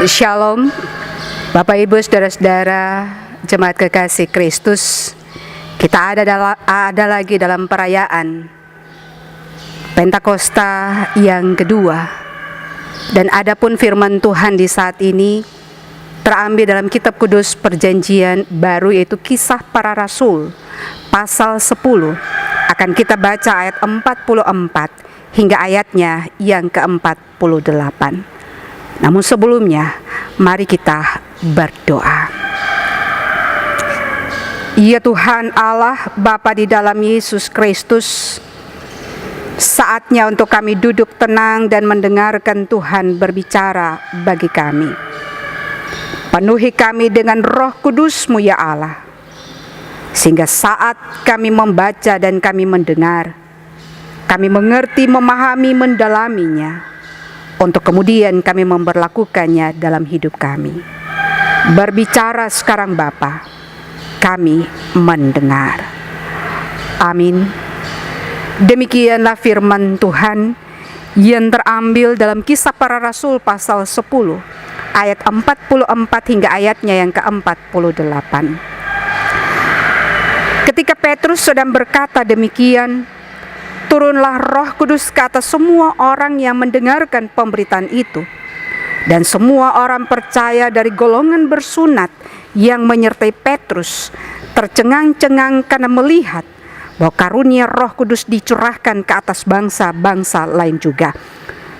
Shalom, Bapak Ibu Saudara-saudara, jemaat kekasih Kristus. Kita ada lagi dalam perayaan Pentakosta yang kedua. Dan adapun firman Tuhan di saat ini terambil dalam kitab kudus perjanjian baru, yaitu Kisah Para Rasul pasal 10. Akan kita baca ayat 44 hingga ayatnya yang ke-48. Namun sebelumnya, mari kita berdoa. Ya Tuhan Allah, Bapa di dalam Yesus Kristus, saatnya untuk kami duduk tenang dan mendengarkan Tuhan berbicara bagi kami. Penuhi kami dengan Roh Kudus-Mu ya Allah, sehingga saat kami membaca dan kami mendengar, kami mengerti, memahami, mendalaminya, untuk kemudian kami memberlakukannya dalam hidup kami. Berbicara sekarang Bapa, kami mendengar. Amin. Demikianlah firman Tuhan yang terambil dalam Kisah Para Rasul pasal 10 ayat 44 hingga ayatnya yang ke-48. Ketika Petrus sedang berkata demikian, turunlah Roh Kudus ke atas semua orang yang mendengarkan pemberitaan itu. Dan semua orang percaya dari golongan bersunat yang menyertai Petrus tercengang-cengang karena melihat bahwa karunia Roh Kudus dicurahkan ke atas bangsa-bangsa lain juga.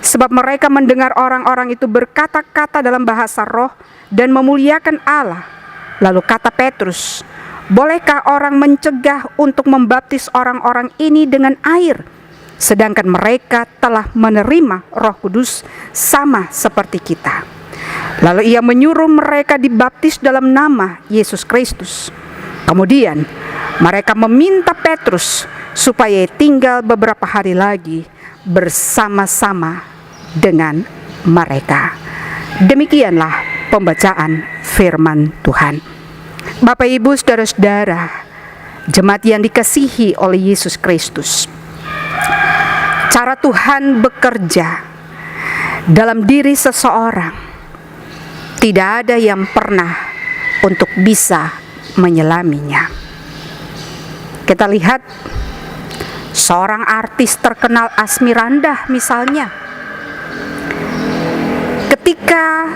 Sebab mereka mendengar orang-orang itu berkata-kata dalam bahasa roh dan memuliakan Allah. Lalu kata Petrus, bolehkah orang mencegah untuk membaptis orang-orang ini dengan air, sedangkan mereka telah menerima Roh Kudus sama seperti kita? Lalu ia menyuruh mereka dibaptis dalam nama Yesus Kristus. Kemudian mereka meminta Petrus supaya tinggal beberapa hari lagi bersama-sama dengan mereka. Demikianlah pembacaan firman Tuhan. Bapak Ibu Saudara-saudara, jemaat yang dikasihi oleh Yesus Kristus, cara Tuhan bekerja dalam diri seseorang tidak ada yang pernah untuk bisa menyelaminya. Kita lihat seorang artis terkenal, Asmirandah misalnya. Ketika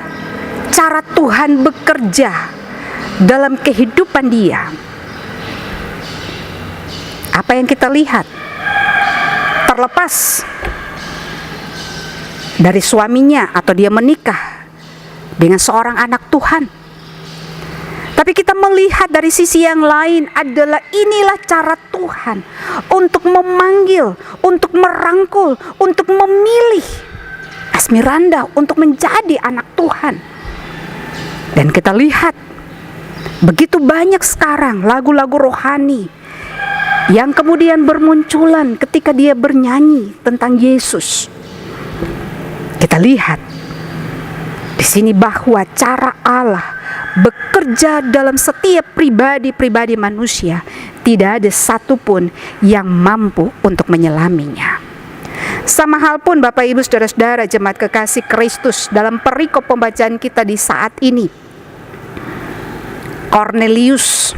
cara Tuhan bekerja dalam kehidupan dia, apa yang kita lihat? Terlepas dari suaminya atau dia menikah dengan seorang anak Tuhan, tapi kita melihat dari sisi yang lain adalah inilah cara Tuhan untuk memanggil, untuk merangkul, untuk memilih Asmirandah untuk menjadi anak Tuhan. Dan kita lihat begitu banyak sekarang lagu-lagu rohani yang kemudian bermunculan ketika dia bernyanyi tentang Yesus. Kita lihat di sini bahwa cara Allah bekerja dalam setiap pribadi-pribadi manusia, tidak ada satupun yang mampu untuk menyelaminya. Sama hal pun Bapak Ibu Saudara-saudara jemaat kekasih Kristus, dalam perikop pembacaan kita di saat ini, Cornelius,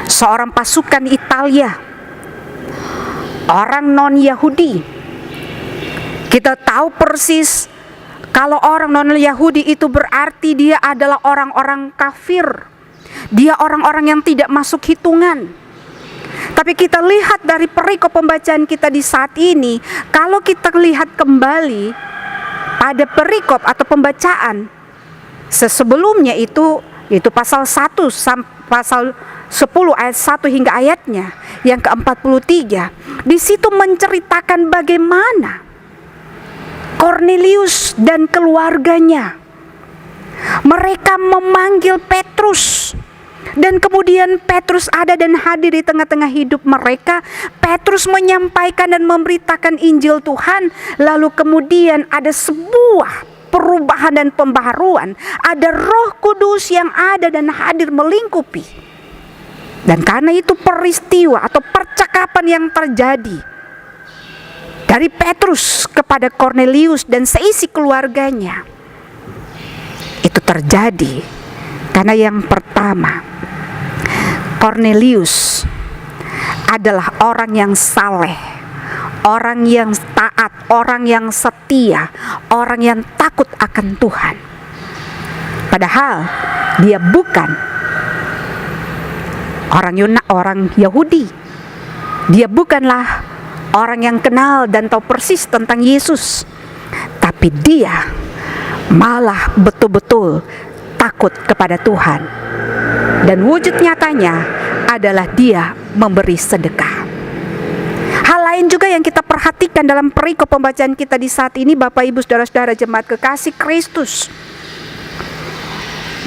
seorang pasukan Italia, orang non-Yahudi. Kita tahu persis kalau orang non-Yahudi itu berarti dia adalah orang-orang kafir. Dia orang-orang yang tidak masuk hitungan. Tapi kita lihat dari perikop pembacaan kita di saat ini, kalau kita lihat kembali pada perikop atau pembacaan sebelumnya itu pasal 1 pasal 10 ayat 1 hingga ayatnya yang ke-43. Di situ menceritakan bagaimana Cornelius dan keluarganya, mereka memanggil Petrus, dan kemudian Petrus ada dan hadir di tengah-tengah hidup mereka. Petrus menyampaikan dan memberitakan Injil Tuhan. Lalu kemudian ada sebuah perubahan dan pembaharuan. Ada Roh Kudus yang ada dan hadir melingkupi. Dan karena itu peristiwa atau percakapan yang terjadi dari Petrus kepada Cornelius dan seisi keluarganya terjadi karena yang pertama, Kornelius adalah orang yang saleh, orang yang taat, orang yang setia, orang yang takut akan Tuhan. Padahal dia bukan orang Yahudi. Dia bukanlah orang yang kenal dan tahu persis tentang Yesus. Tapi dia malah betul-betul takut kepada Tuhan. Dan wujud nyatanya adalah dia memberi sedekah. Hal lain juga yang kita perhatikan dalam perikop pembacaan kita di saat ini, Bapak Ibu Saudara-saudara jemaat kekasih Kristus,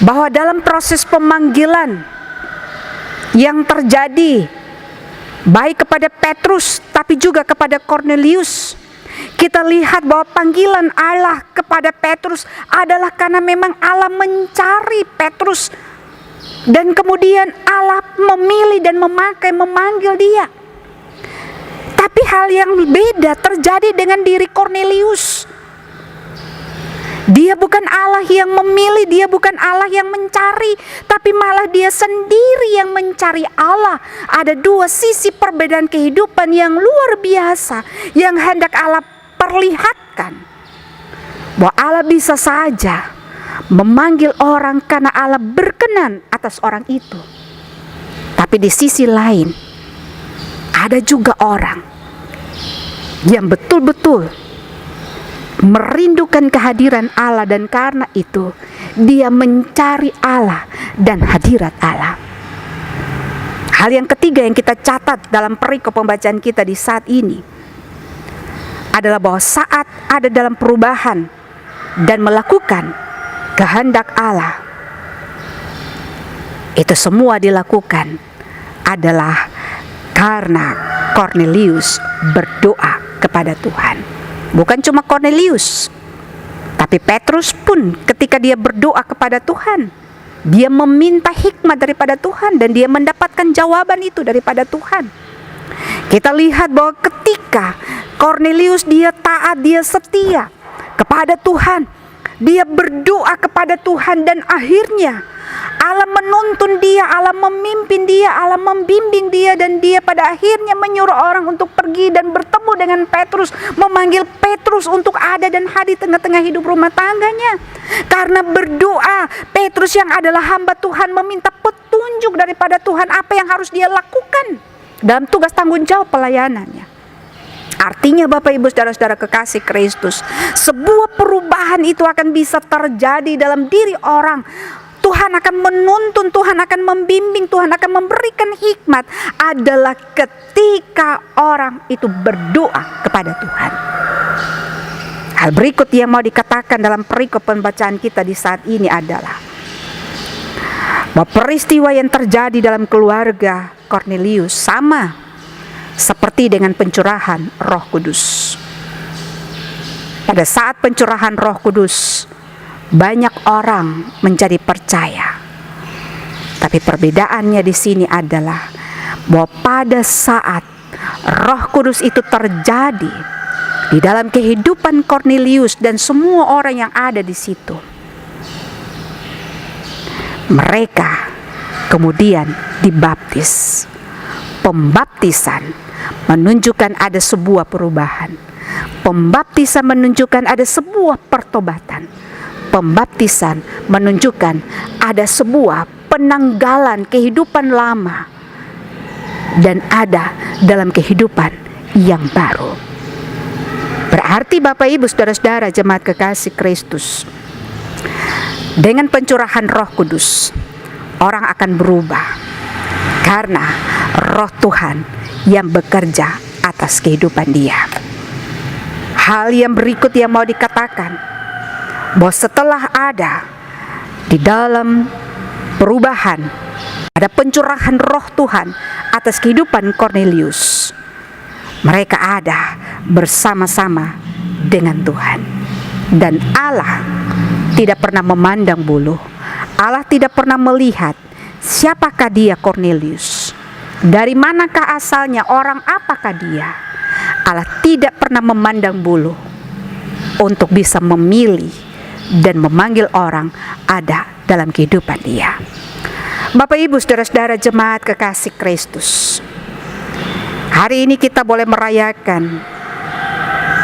bahwa dalam proses pemanggilan yang terjadi baik kepada Petrus tapi juga kepada Kornelius, kita lihat bahwa panggilan Allah kepada Petrus adalah karena memang Allah mencari Petrus, dan kemudian Allah memilih dan memanggil dia. Tapi hal yang beda terjadi dengan diri Kornelius. Dia bukan Allah yang memilih, dia bukan Allah yang mencari, tapi malah dia sendiri yang mencari Allah. Ada dua sisi perbedaan kehidupan yang luar biasa yang hendak Allah perlihatkan. Bahwa Allah bisa saja memanggil orang karena Allah berkenan atas orang itu. Tapi di sisi lain, ada juga orang yang betul-betul merindukan kehadiran Allah, dan karena itu dia mencari Allah dan hadirat Allah. Hal yang ketiga yang kita catat dalam perikop pembacaan kita di saat ini adalah bahwa saat ada dalam perubahan dan melakukan kehendak Allah, itu semua dilakukan adalah karena Kornelius berdoa kepada Tuhan. Bukan cuma Kornelius, tapi Petrus pun ketika dia berdoa kepada Tuhan, dia meminta hikmat daripada Tuhan dan dia mendapatkan jawaban itu daripada Tuhan. Kita lihat bahwa ketika Kornelius dia taat, dia setia kepada Tuhan, dia berdoa kepada Tuhan, dan akhirnya Allah menuntun dia, Allah memimpin dia, Allah membimbing dia, dan dia pada akhirnya menyuruh orang untuk pergi dan bertemu dengan Petrus, memanggil Petrus untuk ada dan hadir tengah-tengah hidup rumah tangganya. Karena berdoa, Petrus yang adalah hamba Tuhan meminta petunjuk daripada Tuhan apa yang harus dia lakukan dalam tugas tanggung jawab pelayanannya. Artinya Bapak Ibu Saudara-saudara kekasih Kristus, sebuah perubahan itu akan bisa terjadi dalam diri orang. Tuhan akan menuntun, Tuhan akan membimbing, Tuhan akan memberikan hikmat adalah ketika orang itu berdoa kepada Tuhan. Hal berikut yang mau dikatakan dalam perikop pembacaan kita di saat ini adalah bahwa peristiwa yang terjadi dalam keluarga Kornelius sama seperti dengan pencurahan Roh Kudus. Pada saat pencurahan Roh Kudus, banyak orang menjadi percaya. Tapi perbedaannya di sini adalah bahwa pada saat Roh Kudus itu terjadi di dalam kehidupan Kornelius dan semua orang yang ada di situ, mereka kemudian dibaptis. Pembaptisan menunjukkan ada sebuah perubahan. Pembaptisan menunjukkan ada sebuah pertobatan. Pembaptisan menunjukkan ada sebuah penanggalan kehidupan lama dan ada dalam kehidupan yang baru. Berarti Bapak Ibu Saudara-saudara jemaat kekasih Kristus, dengan pencurahan Roh Kudus, orang akan berubah karena Roh Tuhan yang bekerja atas kehidupan dia. Hal yang berikut yang mau dikatakan, bahwa setelah ada di dalam perubahan, ada pencurahan Roh Tuhan atas kehidupan Kornelius, mereka ada bersama-sama dengan Tuhan. Dan Allah tidak pernah memandang bulu, Allah tidak pernah melihat siapakah dia Kornelius, dari manakah asalnya, orang apakah dia. Allah tidak pernah memandang bulu untuk bisa memilih dan memanggil orang ada dalam kehidupan dia. Bapak Ibu saudara-saudara jemaat kekasih Kristus, hari ini kita boleh merayakan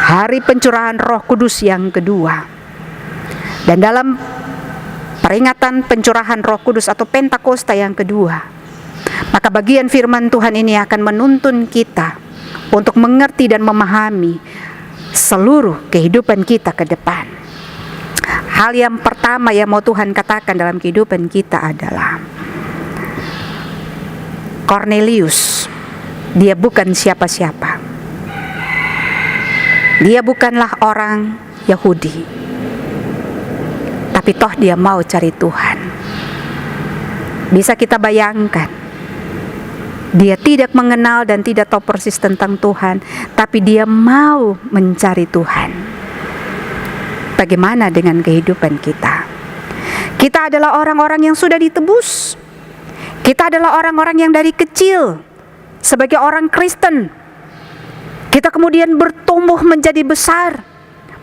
hari pencurahan Roh Kudus yang kedua. Dan dalam peringatan pencurahan Roh Kudus atau Pentakosta yang kedua, maka bagian firman Tuhan ini akan menuntun kita untuk mengerti dan memahami seluruh kehidupan kita ke depan. Hal yang pertama yang mau Tuhan katakan dalam kehidupan kita adalah Kornelius, dia bukan siapa-siapa. Dia bukanlah orang Yahudi, tapi toh dia mau cari Tuhan. Bisa kita bayangkan, dia tidak mengenal dan tidak tahu persis tentang Tuhan, tapi dia mau mencari Tuhan. Bagaimana dengan kehidupan kita? Kita adalah orang-orang yang sudah ditebus. Kita adalah orang-orang yang dari kecil sebagai orang Kristen, kita kemudian bertumbuh menjadi besar.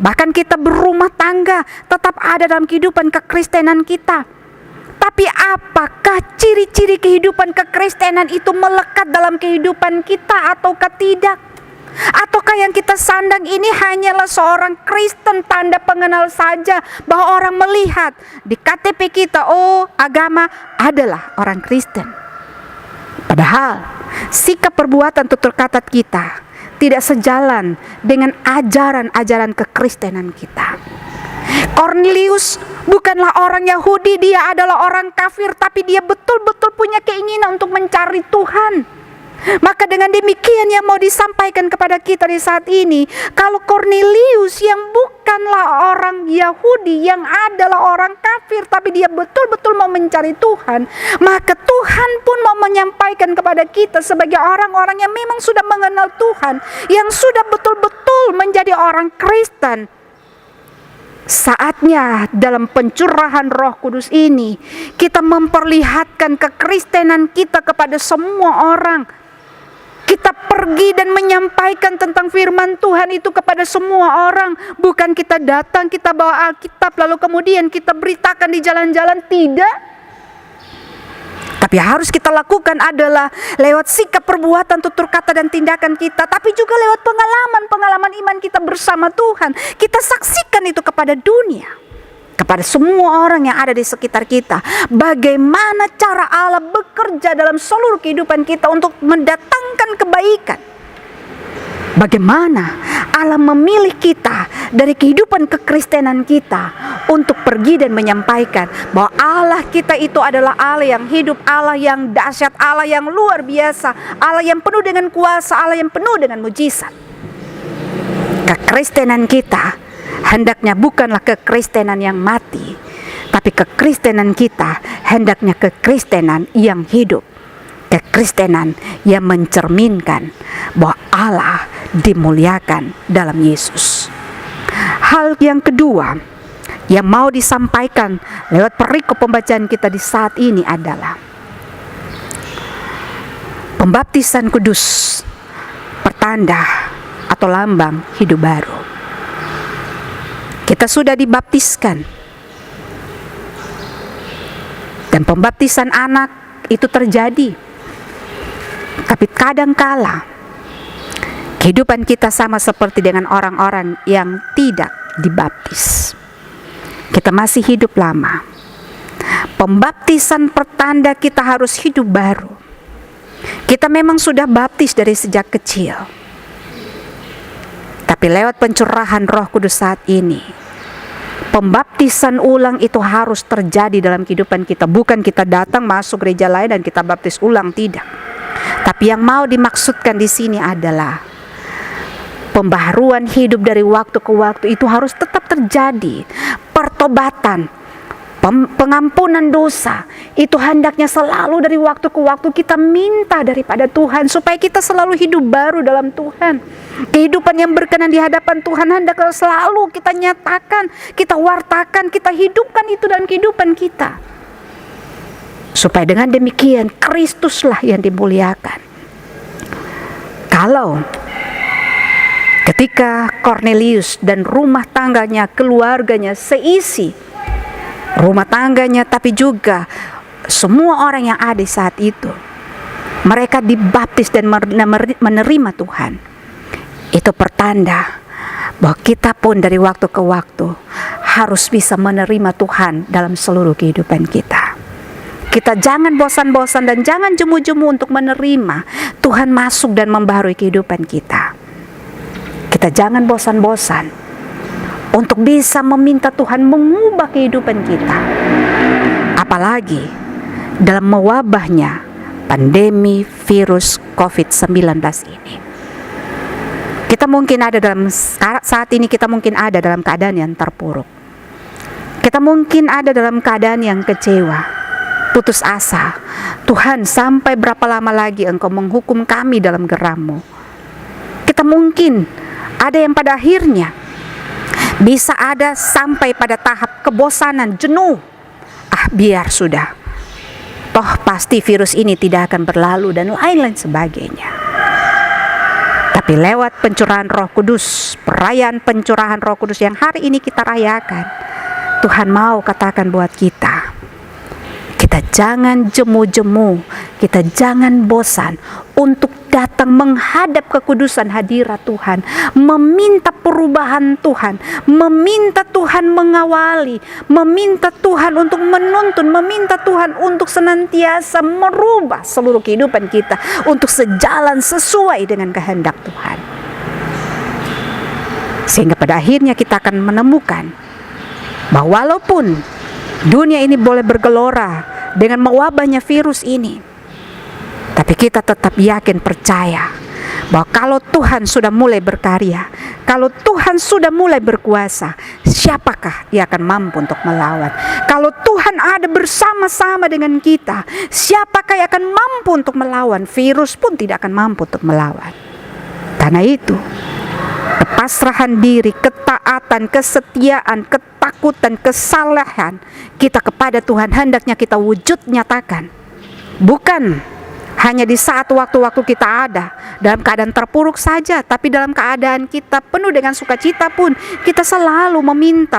Bahkan kita berumah tangga, tetap ada dalam kehidupan kekristenan kita. Tapi apakah ciri-ciri kehidupan kekristenan itu melekat dalam kehidupan kita ataukah tidak? Ataukah yang kita sandang ini hanyalah seorang Kristen tanda pengenal saja, bahwa orang melihat di KTP kita, oh agama adalah orang Kristen. Padahal sikap perbuatan tutur kata kita tidak sejalan dengan ajaran-ajaran kekristenan kita. Kornelius bukanlah orang Yahudi, dia adalah orang kafir, tapi dia betul-betul punya keinginan untuk mencari Tuhan. Maka dengan demikian yang mau disampaikan kepada kita di saat ini, kalau Kornelius yang bukanlah orang Yahudi, yang adalah orang kafir, tapi dia betul-betul mau mencari Tuhan, maka Tuhan pun mau menyampaikan kepada kita sebagai orang-orang yang memang sudah mengenal Tuhan, yang sudah betul-betul menjadi orang Kristen. Saatnya dalam pencurahan Roh Kudus ini kita memperlihatkan kekristenan kita kepada semua orang. Kita pergi dan menyampaikan tentang firman Tuhan itu kepada semua orang. Bukan kita datang, kita bawa Alkitab lalu kemudian kita beritakan di jalan-jalan, tidak. Tapi harus kita lakukan adalah lewat sikap perbuatan, tutur kata dan tindakan kita, tapi juga lewat pengalaman iman kita bersama Tuhan. Kita saksikan itu kepada dunia, kepada semua orang yang ada di sekitar kita. Bagaimana cara Allah bekerja dalam seluruh kehidupan kita untuk mendatangkan kebaikan. Bagaimana Allah memilih kita dari kehidupan kekristenan kita untuk pergi dan menyampaikan bahwa Allah kita itu adalah Allah yang hidup, Allah yang dahsyat, Allah yang luar biasa, Allah yang penuh dengan kuasa, Allah yang penuh dengan mujizat. Kekristenan kita hendaknya bukanlah kekristenan yang mati, tapi kekristenan kita hendaknya kekristenan yang hidup, kekristenan yang mencerminkan bahwa Allah dimuliakan dalam Yesus. Hal yang kedua yang mau disampaikan lewat perikop pembacaan kita di saat ini adalah pembaptisan kudus, pertanda atau lambang hidup baru. Kita sudah dibaptiskan, dan pembaptisan anak itu terjadi. Tapi kadangkala kehidupan kita sama seperti dengan orang-orang yang tidak dibaptis. Kita masih hidup lama. Pembaptisan pertanda kita harus hidup baru. Kita memang sudah baptis dari sejak kecil, tapi lewat pencurahan Roh Kudus saat ini, pembaptisan ulang itu harus terjadi dalam kehidupan kita. Bukan kita datang masuk gereja lain dan kita baptis ulang, tidak. Tapi yang mau dimaksudkan di sini adalah pembaharuan hidup dari waktu ke waktu itu harus tetap terjadi. Pertobatan, pengampunan dosa itu hendaknya selalu dari waktu ke waktu kita minta daripada Tuhan supaya kita selalu hidup baru dalam Tuhan. Kehidupan yang berkenan di hadapan Tuhan hendaknya selalu kita nyatakan, kita wartakan, kita hidupkan itu dalam kehidupan kita. Supaya dengan demikian Kristuslah yang dimuliakan. Kalau Ketika Cornelius dan rumah tangganya, keluarganya seisi rumah tangganya, tapi juga semua orang yang ada saat itu, mereka dibaptis dan menerima Tuhan. Itu pertanda bahwa kita pun dari waktu ke waktu harus bisa menerima Tuhan dalam seluruh kehidupan kita. Kita jangan bosan-bosan dan jangan jemu-jemu untuk menerima Tuhan masuk dan membaharui kehidupan kita. Kita jangan bosan-bosan untuk bisa meminta Tuhan mengubah kehidupan kita. Apalagi dalam mewabahnya pandemi virus COVID-19 ini. Kita mungkin ada saat ini kita mungkin ada dalam keadaan yang terpuruk. Kita mungkin ada dalam keadaan yang kecewa, putus asa. Tuhan, sampai berapa lama lagi Engkau menghukum kami dalam geram-Mu? Kita mungkin ada yang pada akhirnya bisa ada sampai pada tahap kebosanan, jenuh. Biar sudah. Toh pasti virus ini tidak akan berlalu dan lain-lain sebagainya. Tapi lewat pencurahan Roh Kudus, perayaan pencurahan Roh Kudus yang hari ini kita rayakan, Tuhan mau katakan buat kita jangan jemu-jemu, kita jangan bosan untuk datang menghadap kekudusan hadirat Tuhan, meminta perubahan Tuhan, meminta Tuhan mengawali, meminta Tuhan untuk menuntun, meminta Tuhan untuk senantiasa merubah seluruh kehidupan kita untuk sejalan sesuai dengan kehendak Tuhan. Sehingga pada akhirnya kita akan menemukan bahwa walaupun dunia ini boleh bergelora dengan mewabahnya virus ini, tapi kita tetap yakin, percaya bahwa kalau Tuhan sudah mulai berkarya, kalau Tuhan sudah mulai berkuasa, siapakah yang akan mampu untuk melawan? Kalau Tuhan ada bersama-sama dengan kita, siapakah yang akan mampu untuk melawan? Virus pun tidak akan mampu untuk melawan. Karena itu, kepasrahan diri, ketaatan, kesetiaan, ketakutan, kesalehan kita kepada Tuhan hendaknya kita wujud nyatakan. Bukan hanya di saat waktu-waktu kita ada dalam keadaan terpuruk saja, tapi dalam keadaan kita penuh dengan sukacita pun kita selalu meminta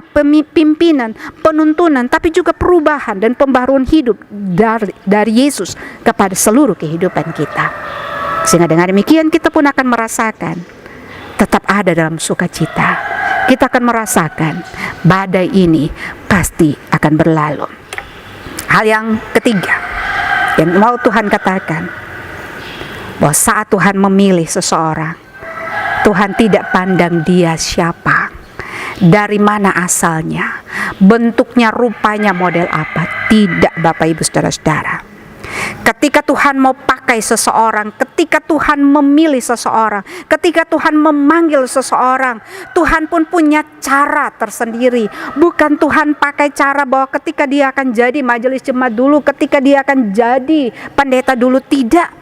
pimpinan, penuntunan, tapi juga perubahan dan pembaharuan hidup dari Yesus kepada seluruh kehidupan kita. Sehingga dengan demikian kita pun akan merasakan tetap ada dalam sukacita. Kita akan merasakan badai ini pasti akan berlalu. Hal yang ketiga yang mau Tuhan katakan, bahwa saat Tuhan memilih seseorang, Tuhan tidak pandang dia siapa, dari mana asalnya, bentuknya, rupanya, model apa. Tidak, Bapak Ibu Saudara-saudara. Ketika Tuhan mau pakai seseorang, ketika Tuhan memilih seseorang, ketika Tuhan memanggil seseorang, Tuhan pun punya cara tersendiri. Bukan Tuhan pakai cara bahwa ketika dia akan jadi majelis jemaat dulu, ketika dia akan jadi pendeta dulu, tidak.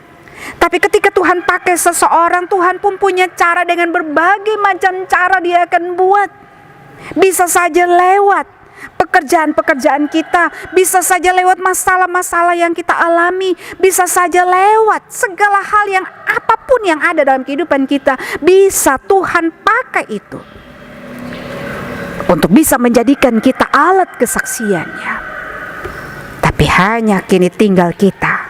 Tapi ketika Tuhan pakai seseorang, Tuhan pun punya cara, dengan berbagai macam cara dia akan buat. Bisa saja lewat pekerjaan-pekerjaan kita, bisa saja lewat masalah-masalah yang kita alami, bisa saja lewat segala hal yang apapun yang ada dalam kehidupan kita, bisa Tuhan pakai itu untuk bisa menjadikan kita alat kesaksiannya. Tapi hanya kini tinggal kita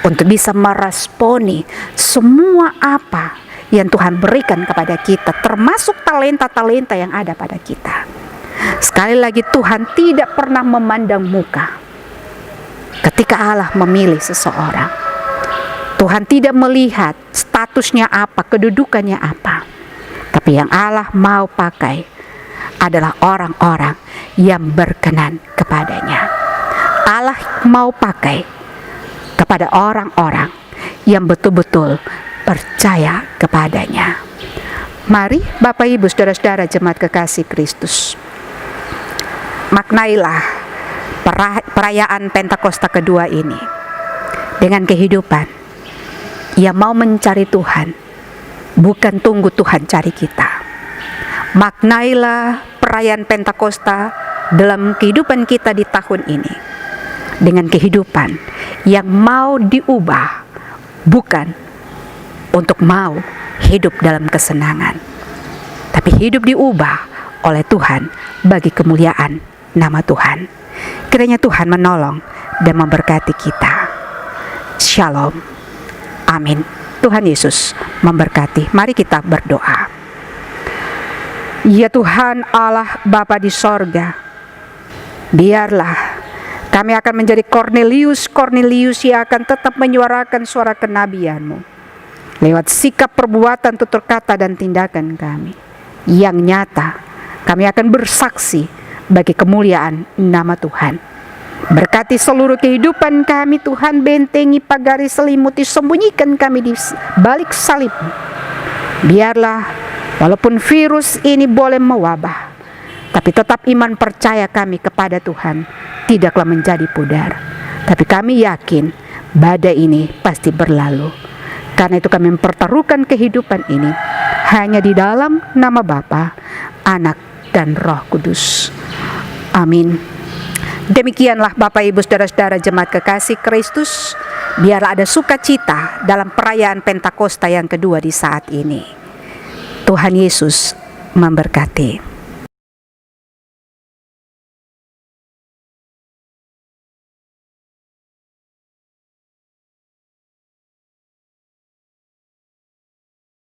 untuk bisa meresponi semua apa yang Tuhan berikan kepada kita, termasuk talenta-talenta yang ada pada kita. Sekali lagi, Tuhan tidak pernah memandang muka. Ketika Allah memilih seseorang, Tuhan tidak melihat statusnya apa, kedudukannya apa. Tapi yang Allah mau pakai adalah orang-orang yang berkenan kepadanya. Allah mau pakai kepada orang-orang yang betul-betul percaya kepadanya. Mari Bapak Ibu Saudara-saudara jemaat kekasih Kristus, maknailah perayaan Pentakosta kedua ini dengan kehidupan yang mau mencari Tuhan, bukan tunggu Tuhan cari kita. Maknailah perayaan Pentakosta dalam kehidupan kita di tahun ini dengan kehidupan yang mau diubah, bukan untuk mau hidup dalam kesenangan, tapi hidup diubah oleh Tuhan bagi kemuliaan nama Tuhan. Kiranya Tuhan menolong dan memberkati kita. Shalom. Amin. Tuhan Yesus memberkati. Mari kita berdoa. Ya Tuhan Allah Bapa di sorga, biarlah kami akan menjadi Kornelius yang akan tetap menyuarakan suara kenabian-Mu lewat sikap, perbuatan, tutur kata, dan tindakan kami yang nyata. Kami akan bersaksi bagi kemuliaan nama Tuhan. Berkati seluruh kehidupan kami Tuhan, bentengi, pagari, selimuti, sembunyikan kami di balik salib-Mu. Biarlah walaupun virus ini boleh mewabah, tapi tetap iman percaya kami kepada Tuhan tidaklah menjadi pudar. Tapi kami yakin badai ini pasti berlalu. Karena itu kami mempertaruhkan kehidupan ini hanya di dalam nama Bapa, Anak, dan Roh Kudus. Amin. Demikianlah Bapak Ibu Saudara-saudara jemaat kekasih Kristus, biarlah ada sukacita dalam perayaan Pentakosta yang kedua di saat ini. Tuhan Yesus memberkati.